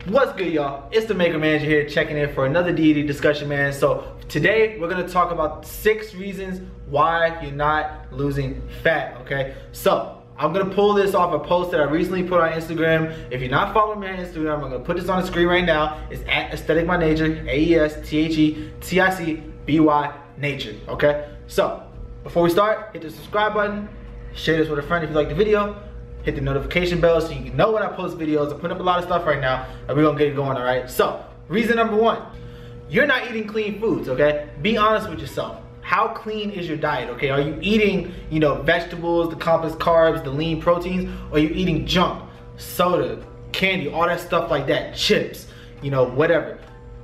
What's good, y'all? It's the Maker Manager here, checking in for another Deity discussion, man. So today we're gonna talk about 6 reasons why you're not losing fat, okay? So I'm gonna pull this off a post that I recently put on Instagram. If you're not following me on Instagram, I'm gonna put this on the screen right now. It's at Aesthetic by Nature, AESTHETICBY Nature, okay? So before we start, hit the subscribe button, share this with a friend if you like the video. Hit the notification bell so you can know when I post videos. I'm putting up a lot of stuff right now and we're gonna get it going, all right? So, reason number 1, you're not eating clean foods, okay? Be honest with yourself. How clean is your diet, okay? Are you eating, vegetables, the complex carbs, the lean proteins, or are you eating junk, soda, candy, all that stuff like that, chips, whatever?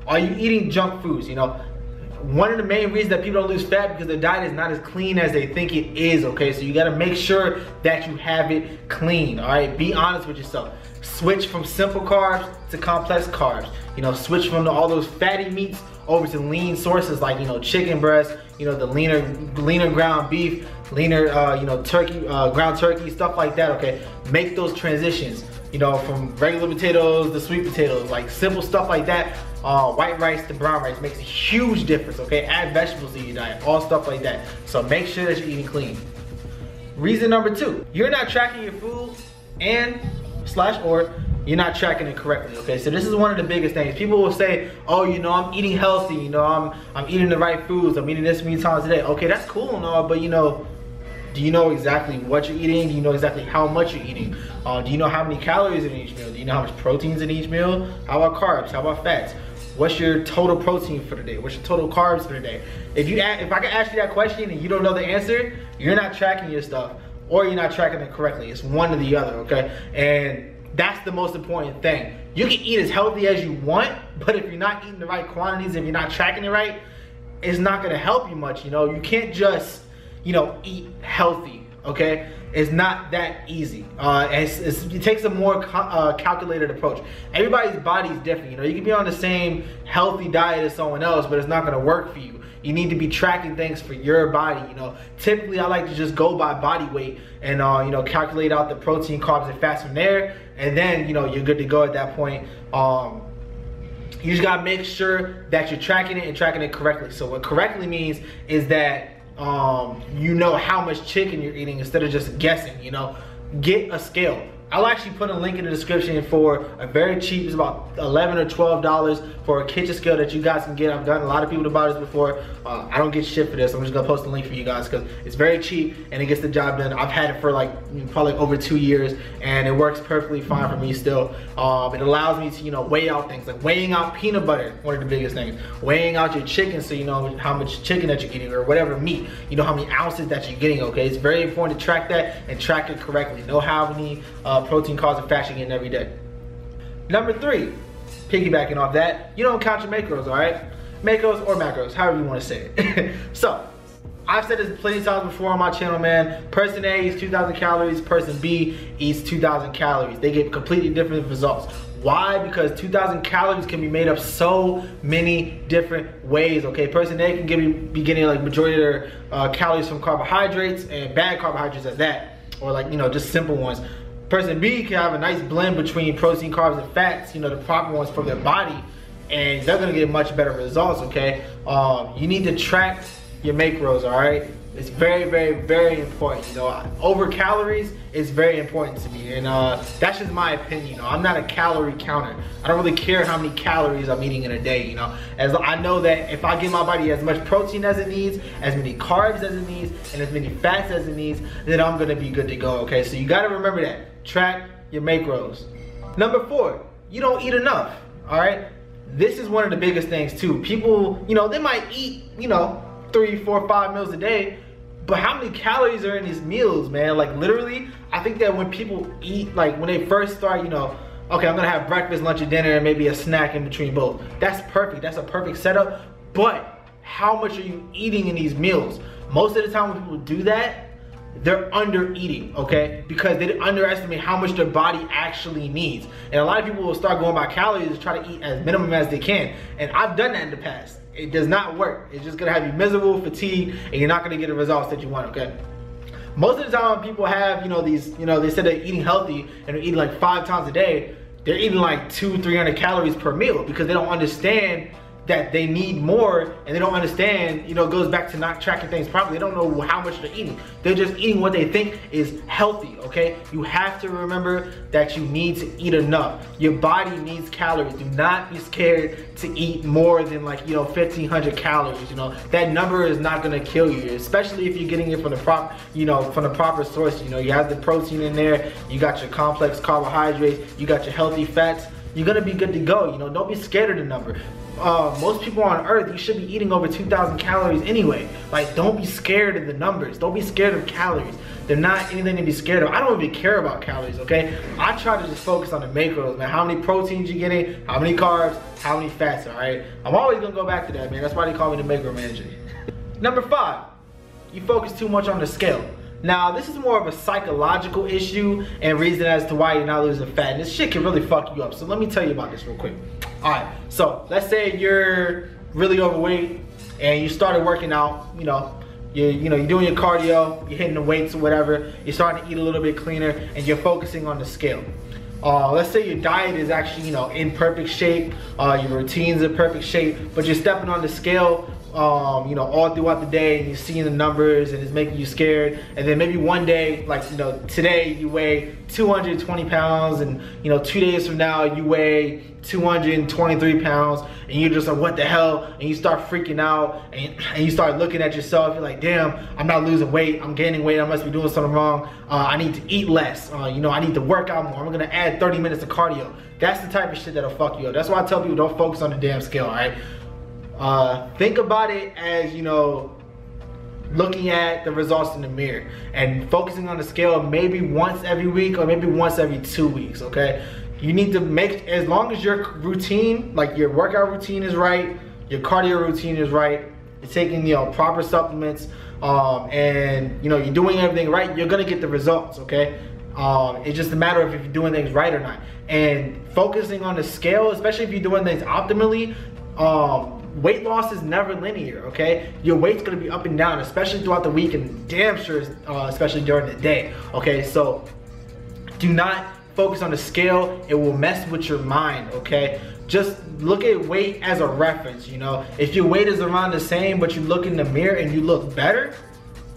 Are you eating junk foods, One of the main reasons that people don't lose fat because their diet is not as clean as they think it is, okay? So you gotta make sure that you have it clean, all right? Be honest with yourself. Switch from simple carbs to complex carbs. Switch from all those fatty meats over to lean sources like, chicken breast, the leaner ground beef, leaner, turkey, ground turkey, stuff like that, okay? Make those transitions, from regular potatoes to sweet potatoes, like simple stuff like that. White rice to brown rice makes a huge difference, okay? Add vegetables to your diet, all stuff like that. So make sure that you're eating clean. Reason number 2, you're not tracking your food or you're not tracking it correctly, okay? So this is one of the biggest things. People will say, oh, I'm eating healthy, I'm eating the right foods, I'm eating this many times a day. Okay, that's cool and all, but do you know exactly what you're eating? Do you know exactly how much you're eating? Do you know how many calories in each meal? Do you know how much protein's in each meal? How about carbs? How about fats? What's your total protein for the day? What's your total carbs for the day? If I can ask you that question and you don't know the answer, you're not tracking your stuff or you're not tracking it correctly. It's one or the other, okay? And that's the most important thing. You can eat as healthy as you want, but if you're not eating the right quantities, if you're not tracking it right, it's not gonna help you much, You can't just, eat healthy, okay? It's not that easy. It takes a more calculated approach. Everybody's body's different, You can be on the same healthy diet as someone else, but it's not gonna work for you. You need to be tracking things for your body, Typically, I like to just go by body weight and, calculate out the protein, carbs, and fats from there. And then, you're good to go at that point. You just gotta make sure that you're tracking it and tracking it correctly. So what correctly means is that you know how much chicken you're eating instead of just guessing, Get a scale. I'll actually put a link in the description for a very cheap, it's about $11 or $12 for a kitchen scale that you guys can get. I've gotten a lot of people to buy this before. I don't get shit for this. I'm just gonna post a link for you guys because it's very cheap and it gets the job done. I've had it for probably over 2 years and it works perfectly fine for me still. It allows me to, weigh out things like weighing out peanut butter, one of the biggest things. Weighing out your chicken so you know how much chicken that you're eating or whatever meat. You know how many ounces that you're getting, okay? It's very important to track that and track it correctly. Know how many protein, carbs, and fats you're getting every day. Number 3, piggybacking off that, you don't count your macros, all right? Macros or macros, however you want to say it. So, I've said this plenty of times before on my channel, man. Person A eats 2,000 calories, person B eats 2,000 calories. They get completely different results. Why? Because 2,000 calories can be made up so many different ways, okay? Person A can be getting majority of their calories from carbohydrates and bad carbohydrates at that, or just simple ones. Person B can have a nice blend between protein, carbs, and fats, the proper ones for their body, and they're gonna get much better results, okay? You need to track your macros, all right? It's very, very, very important, Over calories is very important to me, and that's just my opinion, I'm not a calorie counter. I don't really care how many calories I'm eating in a day, As I know that if I give my body as much protein as it needs, as many carbs as it needs, and as many fats as it needs, then I'm gonna be good to go, okay? So you gotta remember that. Track your macros. Number 4, you don't eat enough, all right? This is one of the biggest things too. People, they might eat, 3, 4, 5 meals a day, but how many calories are in these meals, man? Literally, I think that when people eat, when they first start, okay, I'm gonna have breakfast, lunch, and dinner, and maybe a snack in between both. That's perfect, that's a perfect setup, but how much are you eating in these meals? Most of the time when people do that, they're under eating, okay? Because they underestimate how much their body actually needs. And a lot of people will start going by calories to try to eat as minimum as they can. And I've done that in the past. It does not work. It's just gonna have you miserable, fatigued, and you're not gonna get the results that you want, okay? Most of the time people have, they said they're eating healthy and they're eating 5 times a day, they're eating like 200-300 calories per meal because they don't understand that they need more, and they don't understand, you know, it goes back to not tracking things properly. They don't know how much they're eating. They're just eating what they think is healthy, okay? You have to remember that you need to eat enough. Your body needs calories. Do not be scared to eat more than like, you know, 1,500 calories, you know? That number is not gonna kill you, especially if you're getting it from the proper, you know, from the proper source. You know, you have the protein in there, you got your complex carbohydrates, you got your healthy fats, you're gonna be good to go. You know, don't be scared of the number. Most people on earth, you should be eating over 2,000 calories anyway. Like, don't be scared of the numbers. Don't be scared of calories. They're not anything to be scared of. I don't even care about calories, okay? I try to just focus on the macros, man. How many proteins you're getting, how many carbs, how many fats, all right? I'm always gonna go back to that, man. That's why they call me the macro manager. Number 5, you focus too much on the scale. Now, this is more of a psychological issue and reason as to why you're not losing fat. And this shit can really fuck you up. So let me tell you about this real quick. All right, so let's say you're really overweight and you started working out, you're doing your cardio, you're hitting the weights or whatever, you're starting to eat a little bit cleaner, and you're focusing on the scale. Let's say your diet is actually, in perfect shape, your routine's in perfect shape, but you're stepping on the scale all throughout the day, and you're seeing the numbers and it's making you scared. And then maybe one day, like, today you weigh 220 pounds, and 2 days from now you weigh 223 pounds, and you're just like, what the hell? And you start freaking out, and you start looking at yourself. You're like, damn, I'm not losing weight, I'm gaining weight, I must be doing something wrong. I need to eat less, I need to work out more, I'm gonna add 30 minutes of cardio. That's the type of shit that'll fuck you up. That's why I tell people, don't focus on the damn scale, all right? Think about it as, looking at the results in the mirror and focusing on the scale maybe once every week or maybe once every 2 weeks, okay? You need to make, as long as your routine, like your workout routine is right, your cardio routine is right, you're taking, proper supplements, and, you're doing everything right, you're gonna get the results, okay? It's just a matter of if you're doing things right or not. And focusing on the scale, especially if you're doing things optimally, weight loss is never linear, okay? Your weight's gonna be up and down, especially throughout the week, and damn sure, especially during the day, okay? So do not focus on the scale. It will mess with your mind, okay? Just look at weight as a reference, If your weight is around the same, but you look in the mirror and you look better,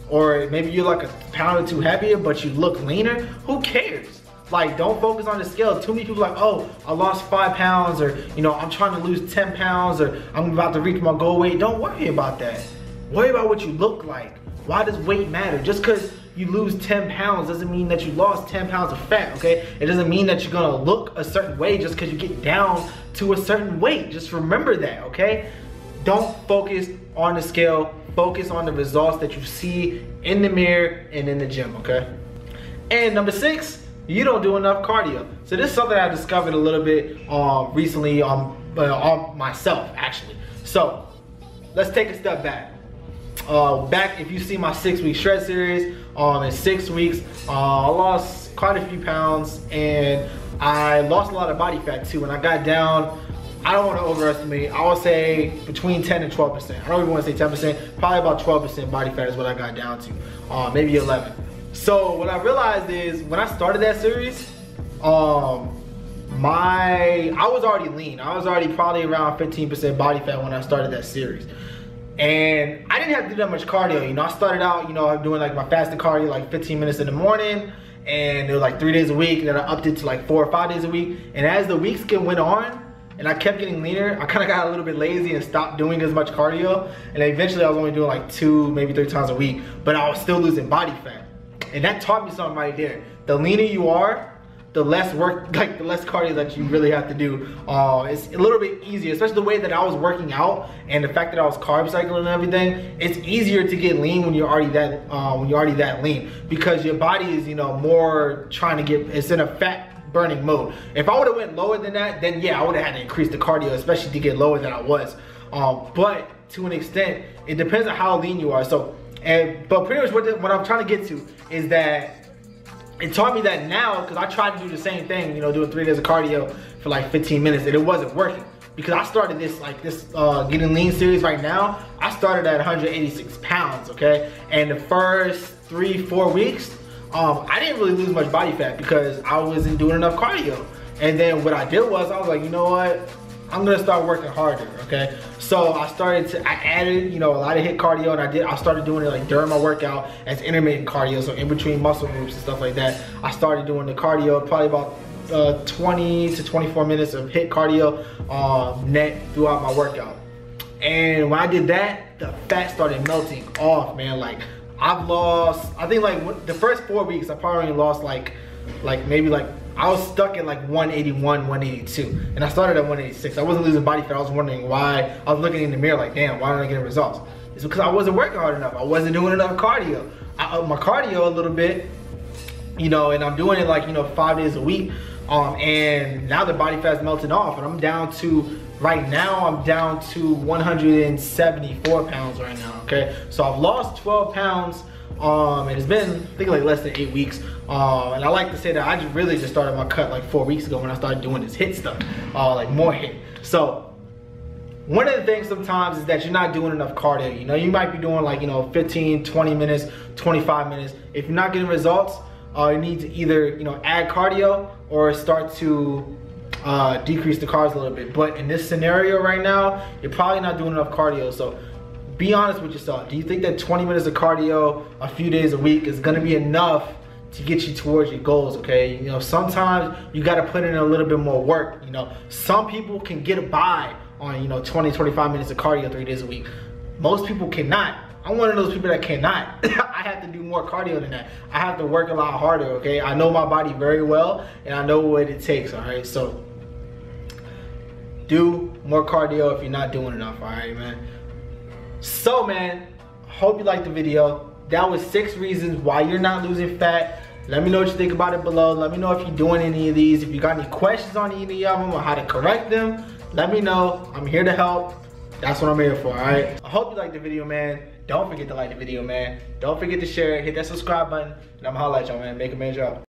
or maybe you're like a pound or two heavier, but you look leaner, who cares? Like, don't focus on the scale. Too many people are like, oh, I lost 5 pounds, or, I'm trying to lose 10 pounds, or I'm about to reach my goal weight. Don't worry about that. Worry about what you look like. Why does weight matter? Just because you lose 10 pounds doesn't mean that you lost 10 pounds of fat, okay? It doesn't mean that you're gonna look a certain way just because you get down to a certain weight. Just remember that, okay? Don't focus on the scale. Focus on the results that you see in the mirror and in the gym, okay? And number 6, you don't do enough cardio. So this is something I discovered a little bit recently on myself, actually. So let's take a step back. If you see my 6-week shred series, in 6 weeks, I lost quite a few pounds, and I lost a lot of body fat too. And I got down, I don't want to overestimate, I would say between 10 and 12%. I don't even want to say 10%, probably about 12% body fat is what I got down to, maybe 11. So what I realized is, when I started that series, I was already lean. I was already probably around 15% body fat when I started that series. And I didn't have to do that much cardio, I started out, doing like my fasted cardio, like 15 minutes in the morning, and it was like 3 days a week, and then I upped it to like 4 or 5 days a week. And as the weeks went on, and I kept getting leaner, I kind of got a little bit lazy and stopped doing as much cardio. And eventually I was only doing like 2, maybe 3 times a week, but I was still losing body fat. And that taught me something right there. The leaner you are, the less work, like the less cardio that you really have to do. It's a little bit easier, especially the way that I was working out and the fact that I was carb cycling and everything. It's easier to get lean when you're already that lean, because your body is more trying to get, it's in a fat burning mode. If I would have went lower than that, then yeah, I would have had to increase the cardio, especially to get lower than I was. But to an extent, it depends on how lean you are. But pretty much what I'm trying to get to is that it taught me that now, because I tried to do the same thing, doing 3 days of cardio for like 15 minutes, and it wasn't working. Because I started this Getting Lean series right now, I started at 186 pounds, okay? And the first 3-4 weeks, I didn't really lose much body fat because I wasn't doing enough cardio. And then what I did was, I was like, you know what? I'm gonna start working harder, okay? So I added, you know, a lot of HIIT cardio, and I started doing it like during my workout as intermittent cardio, so in between muscle groups and stuff like that. I started doing the cardio, probably about 20 to 24 minutes of HIIT cardio net throughout my workout. And when I did that, the fat started melting off, man. Like, I've lost, I think like the first 4 weeks, I probably only lost maybe I was stuck at like 181, 182. And I started at 186. I wasn't losing body fat. I was wondering why. I was looking in the mirror like, damn, why aren't I getting results? It's because I wasn't working hard enough. I wasn't doing enough cardio. I upped my cardio a little bit, you know, and I'm doing it like, you know, 5 days a week. And now the body fat's melting off, and I'm down to, right now, I'm down to 174 pounds right now, okay? So I've lost 12 pounds, and it's been, I think, like less than 8 weeks. And I like to say that I really just started my cut like 4 weeks ago when I started doing this HIIT stuff, like more HIIT. So one of the things sometimes is that you're not doing enough cardio. You know, you might be doing like, you know, 15, 20 minutes, 25 minutes. If you're not getting results, you need to either, you know, add cardio or start to decrease the carbs a little bit. But in this scenario right now, you're probably not doing enough cardio. So be honest with yourself. Do you think that 20 minutes of cardio a few days a week is gonna be enough to get you towards your goals, okay? You know, sometimes you gotta put in a little bit more work, you know. Some people can get by on, you know, 20, 25 minutes of cardio 3 days a week. Most people cannot. I'm one of those people that cannot. I have to do more cardio than that. I have to work a lot harder, okay? I know my body very well, and I know what it takes, all right? So do more cardio if you're not doing enough, all right, man? So, man, hope you liked the video. That was 6 reasons why you're not losing fat. Let me know what you think about it below. Let me know if you're doing any of these. If you got any questions on any of them or how to correct them, let me know. I'm here to help. That's what I'm here for, all right? I hope you liked the video, man. Don't forget to like the video, man. Don't forget to share it. Hit that subscribe button. And I'm gonna holla at y'all, man. Make a man drop.